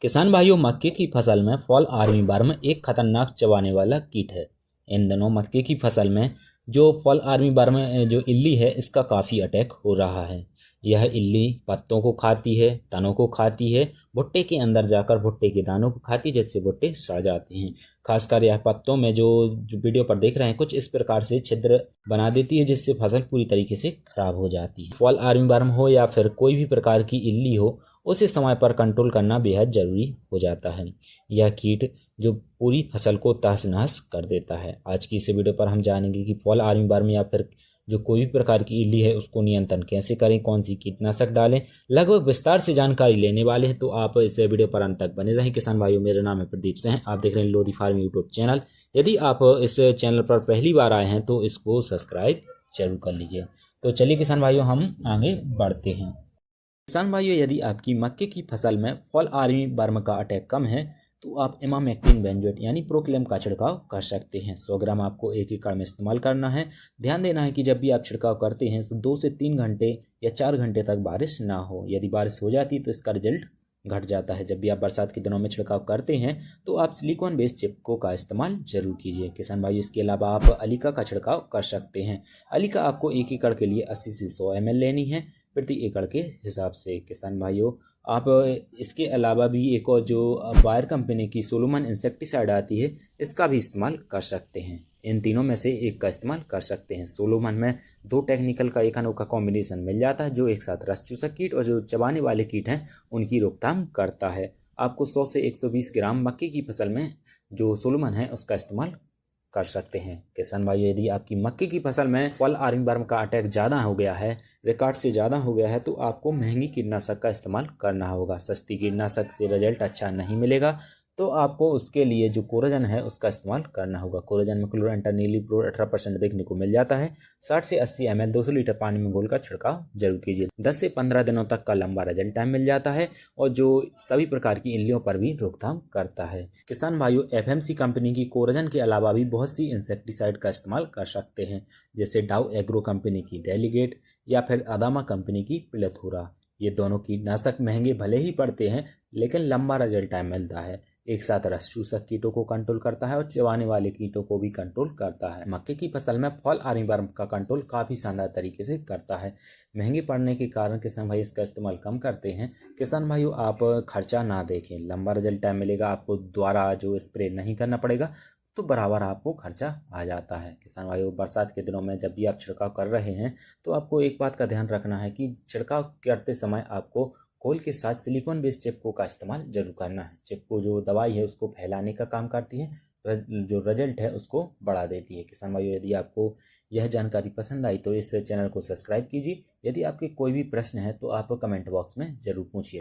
किसान भाइयों, मक्के की फसल में फॉल आर्मी वर्म एक खतरनाक चबाने वाला कीट है। इन दिनों मक्के की फसल में जो फॉल आर्मी वर्म जो इल्ली है, इसका काफ़ी अटैक हो रहा है। यह इल्ली पत्तों को खाती है, तनों को खाती है, भुट्टे के अंदर जाकर भुट्टे के दानों को खाती है, जिससे भुट्टे सड़ जाते हैं। खासकर यह पत्तों में जो वीडियो पर देख रहे हैं, कुछ इस प्रकार से छिद्र बना देती है, जिससे फसल पूरी तरीके से खराब हो जाती है। फॉल आर्मी वर्म हो या फिर कोई भी प्रकार की इल्ली हो, उसे समय पर कंट्रोल करना बेहद ज़रूरी हो जाता है। यह कीट जो पूरी फसल को तहस नहस कर देता है। आज की इस वीडियो पर हम जानेंगे कि फॉल आर्मी वर्म या फिर जो कोई भी प्रकार की इल्ली है, उसको नियंत्रण कैसे करें, कौन सी कीटनाशक डालें। लगभग विस्तार से जानकारी लेने वाले हैं, तो आप इस वीडियो पर अंत तक बने रहें। किसान भाइयों, मेरा नाम है प्रदीप सिंह, आप देख रहे हैं लोधी फार्म यूट्यूब चैनल। यदि आप इस चैनल पर पहली बार आए हैं तो इसको सब्सक्राइब जरूर कर लीजिए। तो चलिए किसान भाइयों, हम आगे बढ़ते हैं। किसान भाइयों, यदि आपकी मक्के की फसल में फॉल आर्मी वर्म का अटैक कम है, तो आप इमामेक्टिन बेंजोएट यानी प्रोक्लेम का छिड़काव कर सकते हैं। 100 ग्राम आपको 1 एकड़ में इस्तेमाल करना है। ध्यान देना है कि जब भी आप छिड़काव करते हैं तो 2 से 3 घंटे या 4 घंटे तक बारिश ना हो। यदि बारिश हो जाती है तो इसका रिजल्ट घट जाता है। जब भी आप बरसात के दिनों में छिड़काव करते हैं तो आप सिलिकॉन बेस्ड चिपको का इस्तेमाल जरूर कीजिए। किसान भाइयों, इसके अलावा आप अलीका का छिड़काव कर सकते हैं। अलीका आपको 1 एकड़ के लिए 80 से 100 ml लेनी है प्रति एकड़ के हिसाब से। किसान भाइयों, आप इसके अलावा भी एक और जो बायर कंपनी की सोलोमन इंसेक्टिसाइड आती है, इसका भी इस्तेमाल कर सकते हैं। इन तीनों में से एक का इस्तेमाल कर सकते हैं। सोलोमन में 2 टेक्निकल का एक अनोखा कॉम्बिनेशन मिल जाता है, जो एक साथ रस चूसक कीट और जो चबाने वाले कीट हैं उनकी रोकथाम करता है। आपको 100 से 120 ग्राम मक्के की फसल में जो सोलोमन है उसका इस्तेमाल कर सकते हैं। किसान भाइयों, यदि आपकी मक्के की फसल में फॉल आर्मी वर्म का अटैक ज़्यादा हो गया है, रिकॉर्ड से ज़्यादा हो गया है, तो आपको महंगी कीटनाशक का इस्तेमाल करना होगा। सस्ती कीटनाशक से रिजल्ट अच्छा नहीं मिलेगा, तो आपको उसके लिए जो कोराजन है उसका इस्तेमाल करना होगा। कोराजन में क्लोरांटानिलीप्रोल 18% देखने को मिल जाता है। 60 से 80 ml 200 लीटर पानी में घोलकर छिड़काव जरूर कीजिए। 10 से 15 दिनों तक का लंबा रिजल्ट टाइम मिल जाता है और जो सभी प्रकार की इल्लियों पर भी रोकथाम करता है। किसान भाइयों, एफएमसी कंपनी की कोराजन के अलावा भी बहुत सी इंसेक्टिसाइड का इस्तेमाल कर सकते हैं, जैसे डाउ एग्रो कंपनी की डेलीगेट या फिर अदामा कंपनी की प्लेथोरा। ये दोनों कीटनाशक महंगे भले ही पड़ते हैं, लेकिन लंबा रिजल्ट टाइम मिलता है। एक साथ रस चूसक कीटों को कंट्रोल करता है और चबाने वाले कीटों को भी कंट्रोल करता है। मक्के की फसल में फॉल आर्मी वर्म का कंट्रोल काफ़ी शानदार तरीके से करता है। महंगे पड़ने के कारण किसान भाई इसका इस्तेमाल कम करते हैं। किसान भाइयों, आप खर्चा ना देखें, लंबा रिजल्ट टाइम मिलेगा, आपको दोबारा जो स्प्रे नहीं करना पड़ेगा, तो बराबर आपको खर्चा आ जाता है। किसान भाइयों, बरसात के दिनों में जब भी आप छिड़काव कर रहे हैं तो आपको एक बात का ध्यान रखना है कि छिड़काव करते समय आपको घोल के साथ सिलिकॉन बेस्ड चिपको का इस्तेमाल जरूर करना है। चिपको जो दवाई है उसको फैलाने का काम करती है, जो रिजल्ट है उसको बढ़ा देती है। किसान भाइयों, यदि आपको यह जानकारी पसंद आई तो इस चैनल को सब्सक्राइब कीजिए। यदि आपके कोई भी प्रश्न है तो आप कमेंट बॉक्स में जरूर पूछिए।